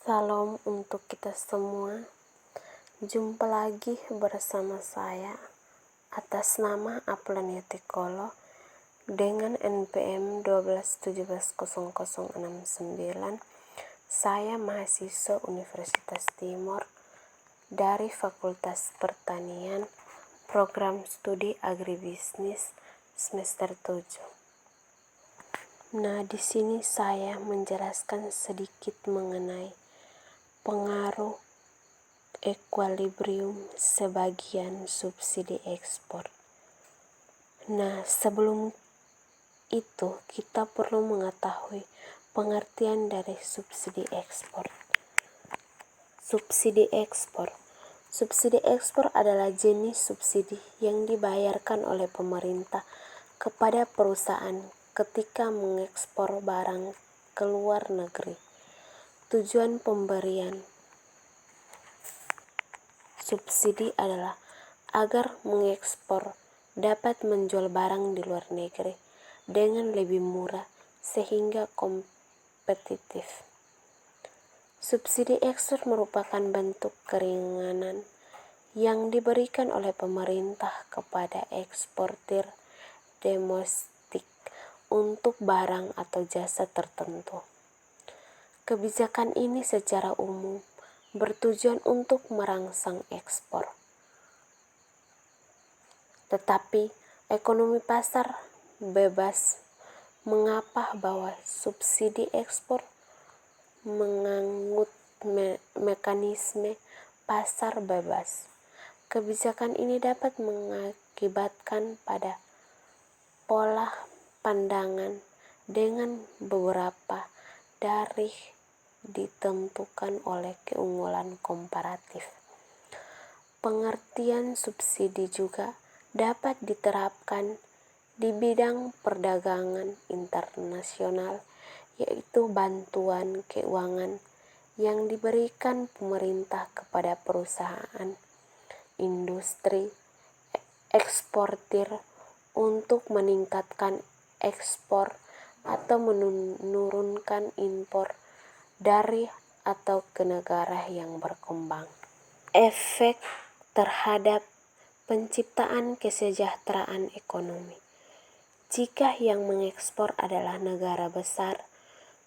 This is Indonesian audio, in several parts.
Salam untuk kita semua. Jumpa lagi bersama saya atas nama Aplanyatikolo dengan NPM 12170069. Saya mahasiswa Universitas Timur dari Fakultas Pertanian, Program Studi Agribisnis semester 7. Nah, di sini saya menjelaskan sedikit mengenai pengaruh ekuilibrium sebagian subsidi ekspor. Nah, sebelum itu kita perlu mengetahui pengertian dari subsidi ekspor. Subsidi ekspor. Subsidi ekspor adalah jenis subsidi yang dibayarkan oleh pemerintah kepada perusahaan ketika mengekspor barang ke luar negeri. Tujuan pemberian subsidi adalah agar mengekspor dapat menjual barang di luar negeri dengan lebih murah sehingga kompetitif. Subsidi ekspor merupakan bentuk keringanan yang diberikan oleh pemerintah kepada eksportir domestik untuk barang atau jasa tertentu. Kebijakan ini secara umum bertujuan untuk merangsang ekspor. Tetapi ekonomi pasar bebas mengapa bahwa subsidi ekspor menganut mekanisme pasar bebas. Kebijakan ini dapat mengakibatkan pada pola pandangan dengan beberapa dari ditentukan oleh keunggulan komparatif. Pengertian subsidi juga dapat diterapkan di bidang perdagangan internasional, yaitu bantuan keuangan yang diberikan pemerintah kepada perusahaan industri eksportir untuk meningkatkan ekspor atau menurunkan impor dari atau ke negara yang berkembang. Efek terhadap penciptaan kesejahteraan ekonomi. Jika yang mengekspor adalah negara besar,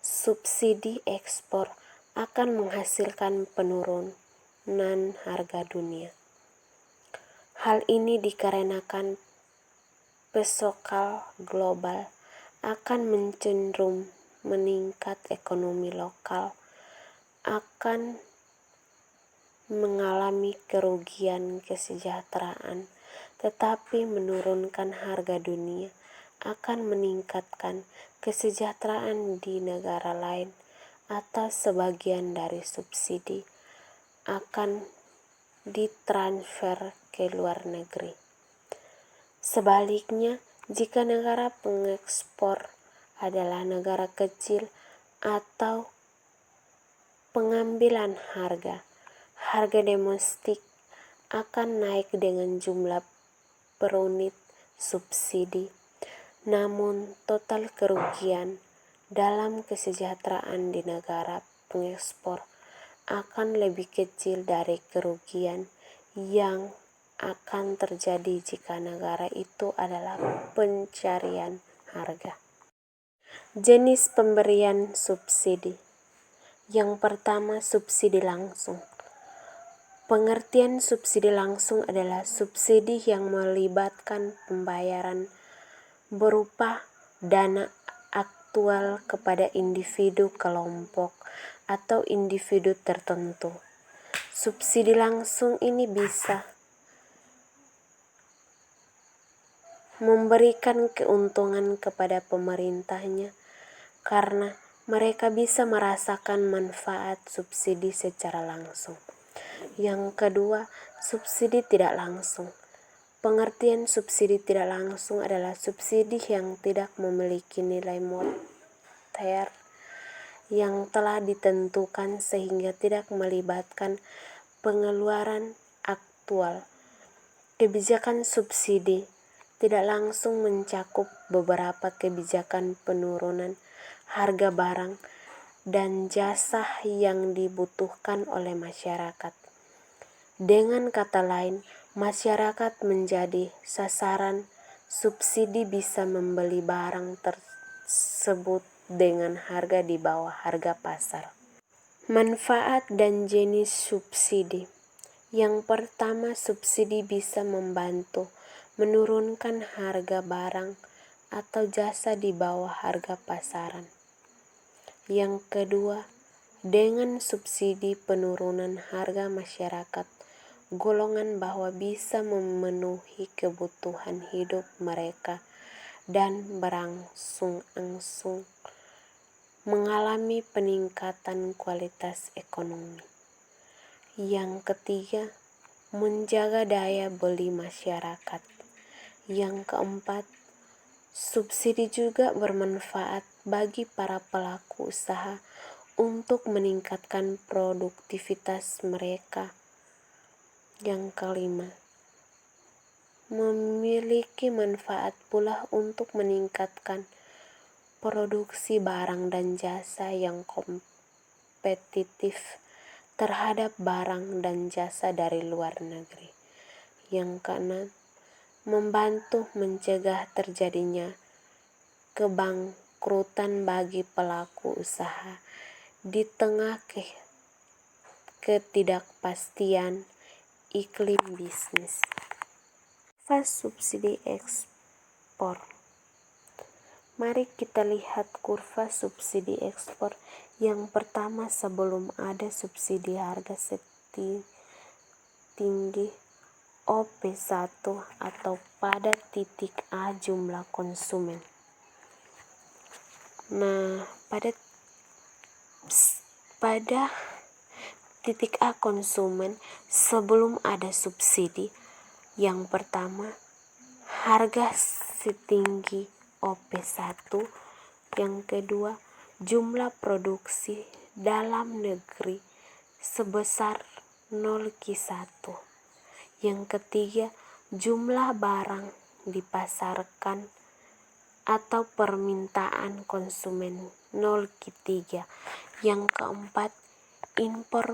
subsidi ekspor akan menghasilkan penurunan harga dunia. Hal ini dikarenakan pasokan global akan mencenderung meningkat, ekonomi lokal akan mengalami kerugian kesejahteraan, tetapi menurunkan harga dunia akan meningkatkan kesejahteraan di negara lain atau sebagian dari subsidi akan ditransfer ke luar negeri. Sebaliknya, jika negara pengekspor adalah negara kecil atau pengambilan harga domestik akan naik dengan jumlah per unit subsidi. Namun, total kerugian dalam kesejahteraan di negara pengekspor akan lebih kecil dari kerugian yang akan terjadi jika negara itu adalah pencarian harga. Jenis pemberian subsidi. Yang pertama, subsidi langsung. Pengertian subsidi langsung adalah subsidi yang melibatkan pembayaran berupa dana aktual kepada individu, kelompok, atau individu tertentu. Subsidi langsung ini bisa memberikan keuntungan kepada pemerintahnya karena mereka bisa merasakan manfaat subsidi secara langsung. Yang kedua, subsidi tidak langsung. Pengertian subsidi tidak langsung adalah subsidi yang tidak memiliki nilai moneter yang telah ditentukan sehingga tidak melibatkan pengeluaran aktual. Kebijakan subsidi tidak langsung mencakup beberapa kebijakan penurunan harga barang dan jasa yang dibutuhkan oleh masyarakat. Dengan kata lain, masyarakat menjadi sasaran subsidi bisa membeli barang tersebut dengan harga di bawah harga pasar. Manfaat dan jenis subsidi. Yang pertama, subsidi bisa membantu menurunkan harga barang atau jasa di bawah harga pasaran. Yang kedua, dengan subsidi penurunan harga masyarakat golongan bawah bisa memenuhi kebutuhan hidup mereka dan berangsur-angsur mengalami peningkatan kualitas ekonomi. Yang ketiga, menjaga daya beli masyarakat. Yang keempat, subsidi juga bermanfaat bagi para pelaku usaha untuk meningkatkan produktivitas mereka. Yang kelima, memiliki manfaat pula untuk meningkatkan produksi barang dan jasa yang kompetitif terhadap barang dan jasa dari luar negeri. Yang keenam, membantu mencegah terjadinya kebangkrutan bagi pelaku usaha di tengah ketidakpastian iklim bisnis. Subsidi ekspor. Mari kita lihat kurva subsidi ekspor. Yang pertama, sebelum ada subsidi harga setinggi OP1 atau pada titik A jumlah konsumen. Nah, pada titik A konsumen sebelum ada subsidi, yang pertama harga setinggi OP1, yang kedua jumlah produksi dalam negeri sebesar 0,1, yang ketiga jumlah barang dipasarkan atau permintaan konsumen 0,3, yang keempat impor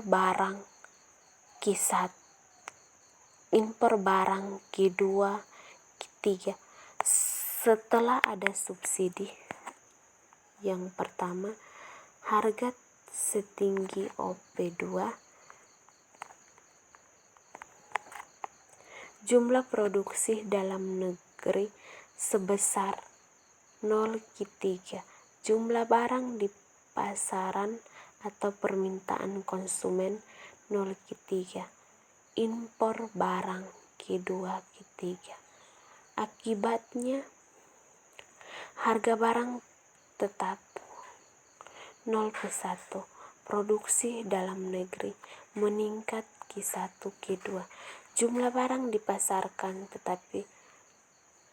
barang Q2, Q3. Setelah ada subsidi, yang pertama harga setinggi OP2, jumlah produksi dalam negeri sebesar 0,3, jumlah barang di pasaran atau permintaan konsumen 0,3, impor barang Q2, Q3. Akibatnya harga barang tetap 0,1, produksi dalam negeri meningkat Q1, Q2, jumlah barang dipasarkan tetapi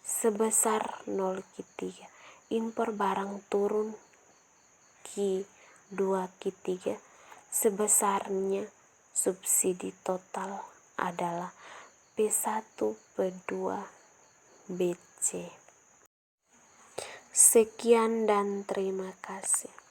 sebesar 0,3, impor barang turun Q2, Q3, sebesarnya subsidi total adalah P1, P2, BC. Sekian dan terima kasih.